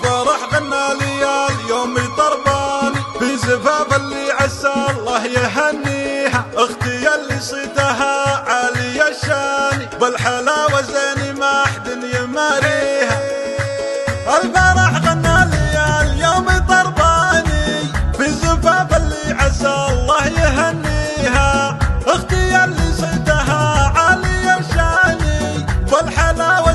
بالفرح غنى لي اليوم طرباني في زفاف اللي عسى الله يهنيها، اختي اللي صيتها عالي الشان بالحلاوة زين ما حد يماريها. الفرح غنى لي اليوم طرباني في زفاف اللي عسى الله يهنيها، اختي اللي صيتها عالي الشان بالحلاوة